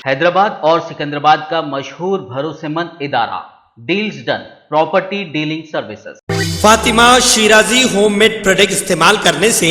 हैदराबाद और सिकंदराबाद का मशहूर भरोसेमंद इदारा deals done property dealing services. Fatima Shirazi homemade product इस्तेमाल करने से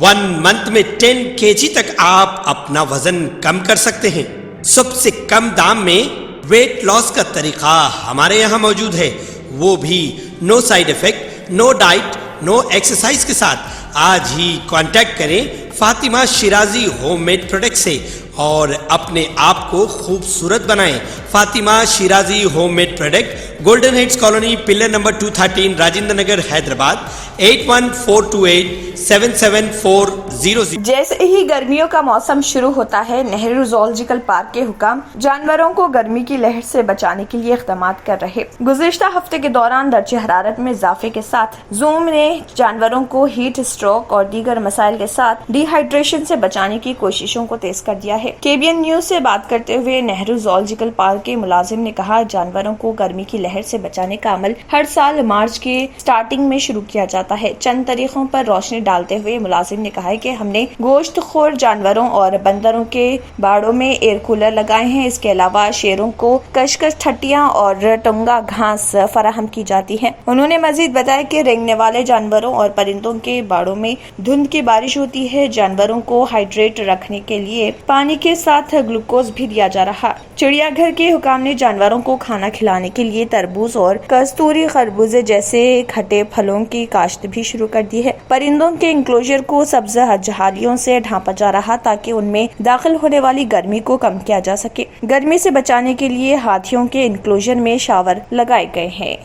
1 मंथ में 10 kg तक आप अपना वजन कम कर सकते हैं। सबसे कम दाम में वेट लॉस का तरीका हमारे यहाँ मौजूद है, वो भी no side effect, no diet, no exercise के साथ। आज ही कांटेक्ट करें फातिमा शिराजी होममेड प्रोडक्ट से और अपने आप को खूबसूरत बनाएं। Fatima Shirazi homemade product, golden heads colony, pillar number 213, Rajendra Nagar, Hyderabad 8142877400। जैसे ही गर्मियों का मौसम शुरू होता है, नेहरू ज़ूलॉजिकल पार्क के हुकाम जानवरों को गर्मी की लहर से बचाने के लिए इक़दाम कर रहे। गुज़िश्ता हफ्ते के दौरान दर्जे हरारत में इजाफे के साथ ज़ूम ने जानवरों को हीट स्ट्रोक और दीगर मसाइल के साथ डिहाइड्रेशन से बचाने की कोशिशों को तेज कर दिया है। केबीएन न्यूज से बात करते हुए नेहरू ज़ूलॉजिकल पार्क के मुलाजिम ने कहा, जानवरों को गर्मी की लहर से बचाने का अमल हर साल मार्च के स्टार्टिंग में शुरू किया जाता है। चंद तरीकों पर रोशनी डालते हुए मुलाजिम ने कहा है कि हमने गोश्तखोर जानवरों और बंदरों के बाड़ों में एयर कूलर लगाए हैं। इसके अलावा शेरों को कशकश ठट्टियां और टुंगा घास फराहम की जाती है। उन्होंने मजीद बताया कि रेंगने वाले जानवरों और परिंदों के बाड़ों में धुंध की बारिश होती है। जानवरों को हाइड्रेट रखने के लिए पानी के साथ ग्लूकोज भी दिया जा रहा। चिड़ियाघर के हुकाम ने जानवरों को खाना खिलाने के लिए तरबूज और कस्तूरी खरबूजे जैसे खट्टे फलों की काश्त भी शुरू कर दी है। परिंदों के इंक्लोजर को सब्ज जालियों से ढांपा जा रहा ताकि उनमें दाखिल होने वाली गर्मी को कम किया जा सके। गर्मी से बचाने के लिए हाथियों के इंक्लोजर में शावर लगाए गए हैं।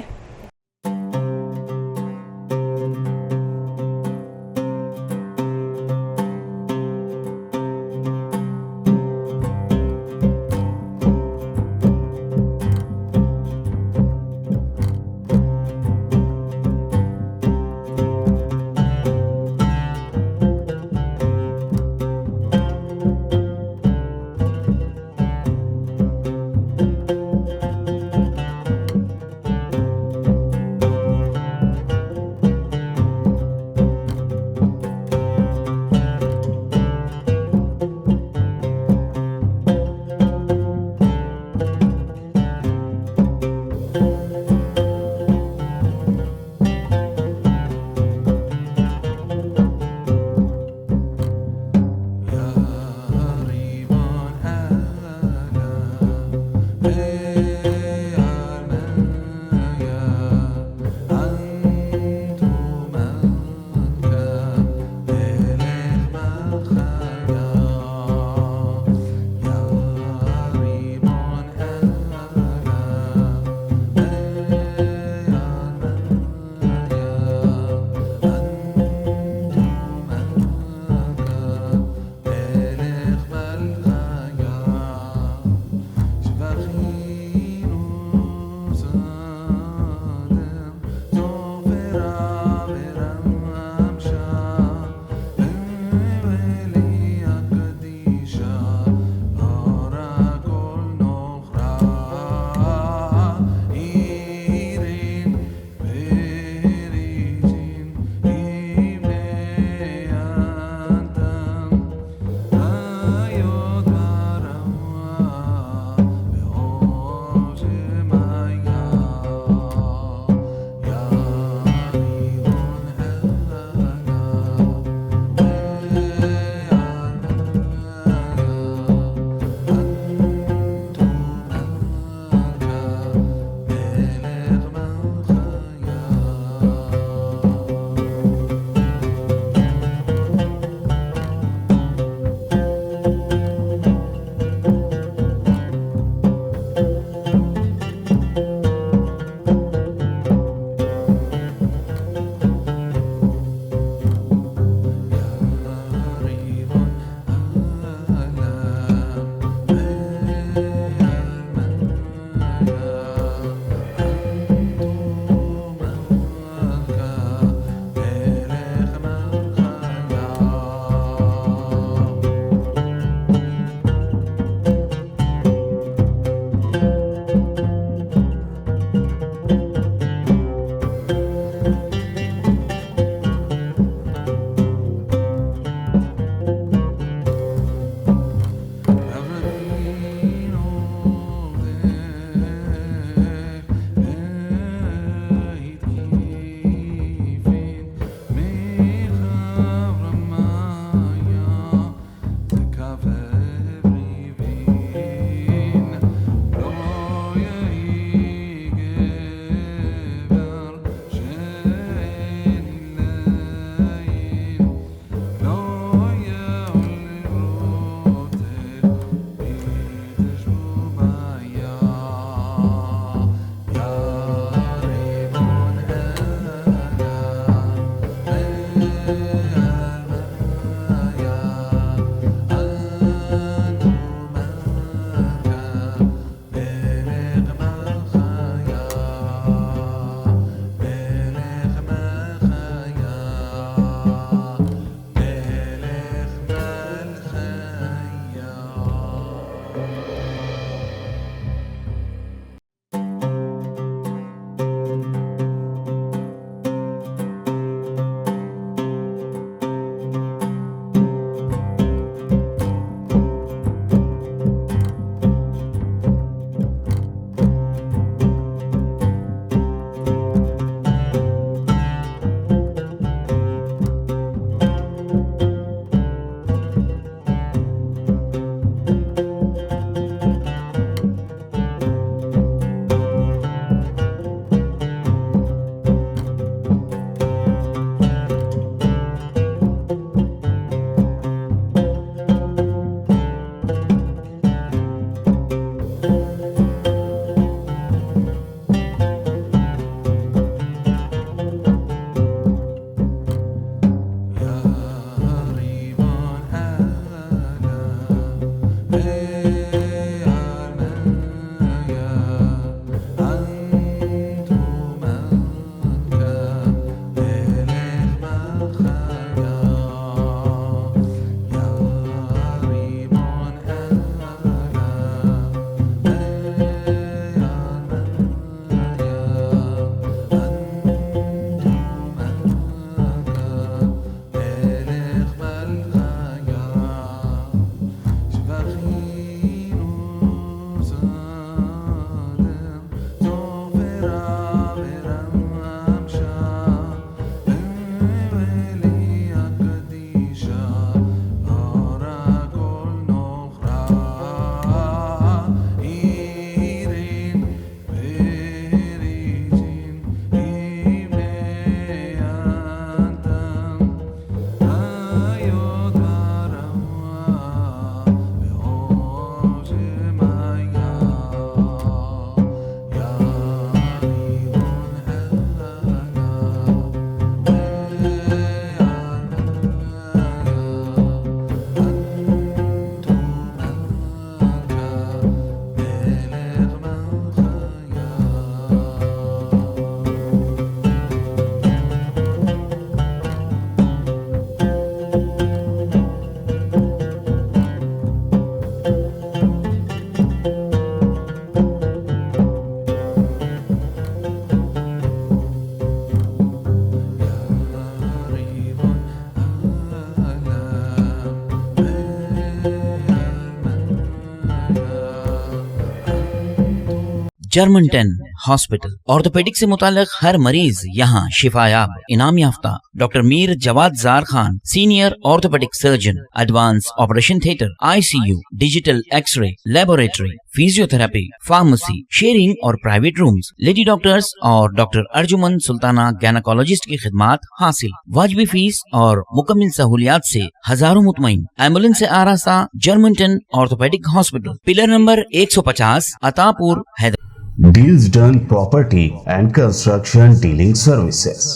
German 10 hospital. ऑर्थोपेडिक से मुताल्लिक हर मरीज यहाँ शिफायाब। इनाम याफ्ता doctor Mir Jawad Zar Khan, senior orthopaedic surgeon. Advance operation theatre, ICU, digital x-ray, laboratory, physiotherapy, pharmacy, sharing और प्राइवेट रूम्स। लेडी डॉक्टर्स और डॉक्टर अर्जुमन सुल्ताना गायनेकोलॉजिस्ट की खिदमात हासिल। वाजिबी फीस और मुकम्मल सहूलियात से हजारों मुतमईन। एम्बुलेंस से आरास्ता German 10 orthopaedic hospital, pillar number 150, Attapur, Hyderabad. Deals Done Property and Construction Dealing Services.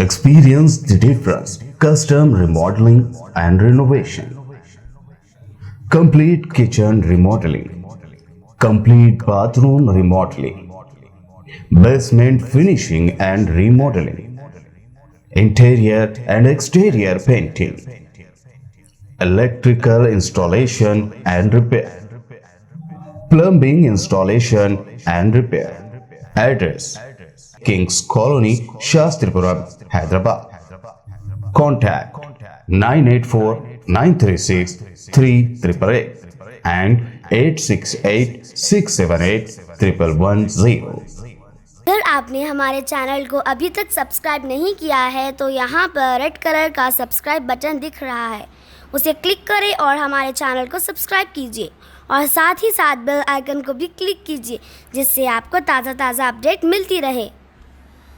Experience the difference. Custom remodeling and renovation. Complete kitchen remodeling. Complete bathroom remodeling. Basement finishing and remodeling. Interior and exterior painting. Electrical installation and repair. Plumbing installation and repair. Address: Kings Colony, Shastripuram, Hyderabad. Contact 984-936-3888 and 868-678-1110. अगर आपने हमारे channel को अभी तक subscribe नहीं किया है तो यहाँ पर रेड कलर का सब्सक्राइब बटन दिख रहा है, उसे क्लिक करें और हमारे चैनल को सब्सक्राइब कीजिए और साथ ही साथ बेल आइकन को भी क्लिक कीजिए, जिससे आपको ताज़ा अपडेट मिलती रहे।